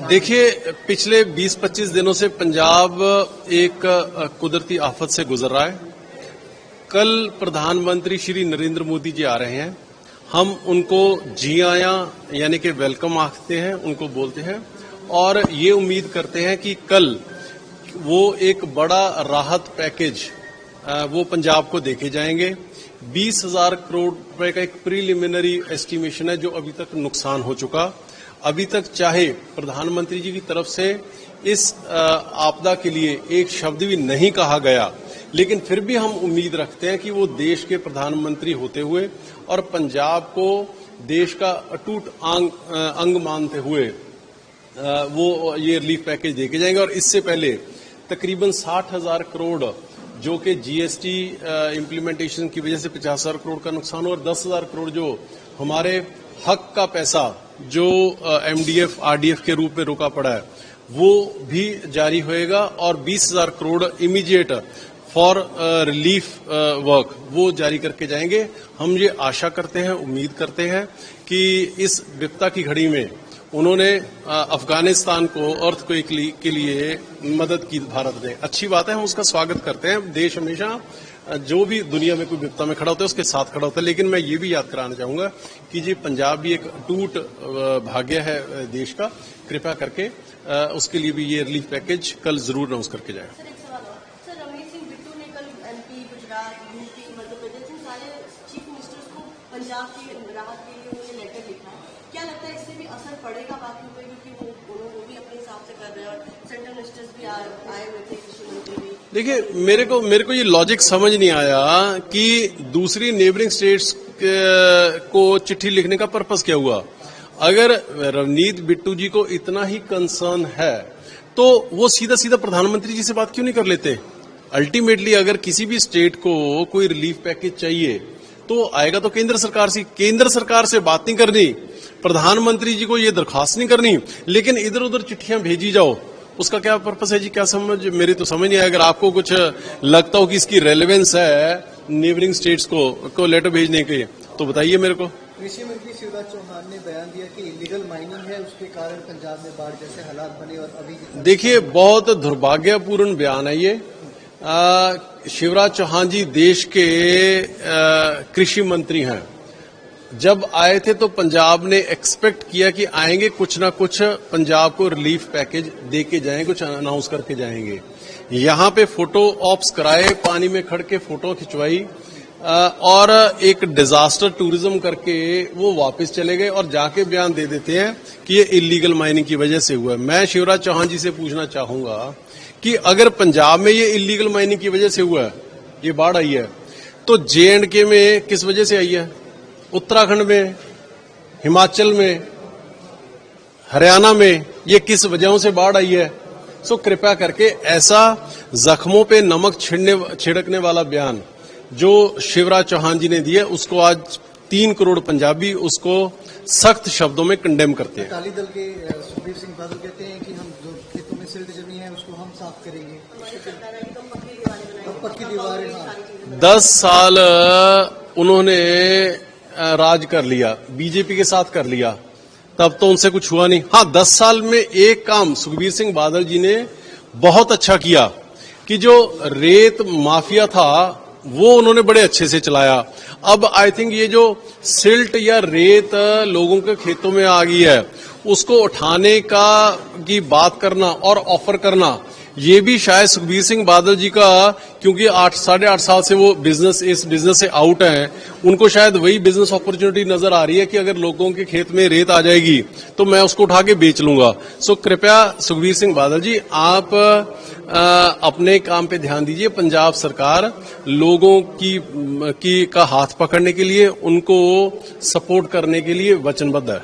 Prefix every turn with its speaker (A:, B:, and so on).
A: देखिए, पिछले 20-25 दिनों से पंजाब एक कुदरती आफत से गुजर रहा है। कल प्रधानमंत्री श्री नरेंद्र मोदी जी आ रहे हैं। हम उनको जी आया यानी कि वेलकम आखते हैं, उनको बोलते हैं और ये उम्मीद करते हैं कि कल वो एक बड़ा राहत पैकेज वो पंजाब को देके जाएंगे। 20,000 करोड़ रुपए का एक प्रीलिमिनरी एस्टिमेशन है जो अभी तक नुकसान हो चुका। अभी तक चाहे प्रधानमंत्री जी की तरफ से इस आपदा के लिए एक शब्द भी नहीं कहा गया, लेकिन फिर भी हम उम्मीद रखते हैं कि वो देश के प्रधानमंत्री होते हुए और पंजाब को देश का अटूट अंग मानते हुए वो ये रिलीफ पैकेज देके जाएंगे। और इससे पहले तकरीबन 60,000 करोड़ जो कि जीएसटी इम्प्लीमेंटेशन की वजह से 50,000 करोड़ का नुकसान हुआ और 10,000 करोड़ जो हमारे हक का पैसा जो एमडीएफ आरडीएफ के रूप में रुका पड़ा है वो भी जारी होएगा और 20,000 crore immediate for relief work वो जारी करके जाएंगे। हम ये आशा करते हैं, उम्मीद करते हैं कि इस विपदा की घड़ी में उन्होंने अफगानिस्तान को अर्थक्वेक के लिए मदद की भारत ने। अच्छी बात है, हम उसका स्वागत करते हैं। देश हमेशा जो भी दुनिया में कोई विपदा में खड़ा होता है उसके साथ खड़ा होता है, लेकिन मैं ये भी याद कराना चाहूंगा कि जी पंजाब भी एक टूट भाग्य है देश का। कृपया करके उसके लिए भी ये रिलीफ पैकेज कल जरूर अनाउंस करके जाए।
B: सर, रमेश सिंह बिट्टू ने कल एमपी, गुजरात, यूपी, मध्य प्रदेश इन सारे चीफ मिनिस्टर्स को पंजाब की राहत के लिए उन्होंने लेटर लिखा है। क्या लगता है इससे भी असर पड़ेगा बाकी पे, क्योंकि वो भी अपने हिसाब से कर रहे हैं और सेंट्रल मिनिस्टर्स भी आए हुए थे, कृषि मंत्री भी।
A: देखिए, मेरे को ये लॉजिक समझ नहीं आया कि दूसरी नेबरिंग स्टेट्स को चिट्ठी लिखने का पर्पस क्या हुआ। अगर रवनीत बिट्टू जी को इतना ही कंसर्न है तो वो सीधा सीधा प्रधानमंत्री जी से बात क्यों नहीं कर लेते। अल्टीमेटली अगर किसी भी स्टेट को कोई रिलीफ पैकेज चाहिए तो आएगा तो केंद्र सरकार से बात नहीं करनी, प्रधानमंत्री जी को ये दरखास्त नहीं करनी, लेकिन इधर उधर चिट्ठियां भेजी जाओ। उसका क्या पर्पस है जी? क्या समझ, मेरी तो समझ नहीं आया। अगर आपको कुछ लगता हो कि इसकी रेलेवेंस है नेबरिंग स्टेट्स को लेटर भेजने के, तो बताइए मेरे को।
C: कृषि मंत्री शिवराज चौहान ने बयान दिया कि इलीगल माइनिंग है, उसके कारण पंजाब में बाढ़ जैसे हालात बने और अभी
A: देखिए, बहुत दुर्भाग्यपूर्ण बयान है ये। शिवराज चौहान जी देश के कृषि मंत्री हैं। जब आए थे तो पंजाब ने एक्सपेक्ट किया कि आएंगे, कुछ ना कुछ पंजाब को रिलीफ पैकेज देके जाएंगे, कुछ अनाउंस करके जाएंगे। यहां पे फोटो ऑप्स कराए, पानी में खड़ के फोटो खिंचवाई और एक डिजास्टर टूरिज्म करके वो वापस चले गए और जाके बयान दे देते हैं कि ये इलीगल माइनिंग की वजह से हुआ है। मैं शिवराज चौहान जी से पूछना चाहूंगा कि अगर पंजाब में ये इलीगल माइनिंग की वजह से हुआ है, ये बाढ़ आई है, तो J&K में किस वजह से आई है, उत्तराखंड में, हिमाचल में, हरियाणा में ये किस वजहों से बाढ़ आई है। सो कृपया करके ऐसा जख्मों पे नमक छिड़कने वाला बयान जो शिवराज चौहान जी ने दिया, उसको आज 3 करोड़ पंजाबी उसको सख्त शब्दों में कंडेम करते हैं।
C: अकाली दल के सुखबीर सिंह बादल कहते हैं कि हम जो खेतों में सिल्ट जमी है उसको हम साफ करेंगे, पक्की दीवारें।
A: 10 साल उन्होंने राज कर लिया, बीजेपी के साथ कर लिया, तब तो उनसे कुछ हुआ नहीं। हाँ, 10 साल में एक काम सुखबीर सिंह बादल जी ने बहुत अच्छा किया कि जो रेत माफिया था वो उन्होंने बड़े अच्छे से चलाया। अब आई थिंक ये जो सिल्ट या रेत लोगों के खेतों में आ गई है उसको उठाने की बात करना और ऑफर करना, ये भी शायद सुखबीर सिंह बादल जी का, क्योंकि 8-8.5 साल से वो इस बिजनेस से आउट हैं, उनको शायद वही बिजनेस अपॉर्चुनिटी नजर आ रही है कि अगर लोगों के खेत में रेत आ जाएगी तो मैं उसको उठा के बेच लूंगा। सो कृपया सुखबीर सिंह बादल जी, आप अपने काम पे ध्यान दीजिए। पंजाब सरकार लोगों का हाथ पकड़ने के लिए, उनको सपोर्ट करने के लिए वचनबद्ध है।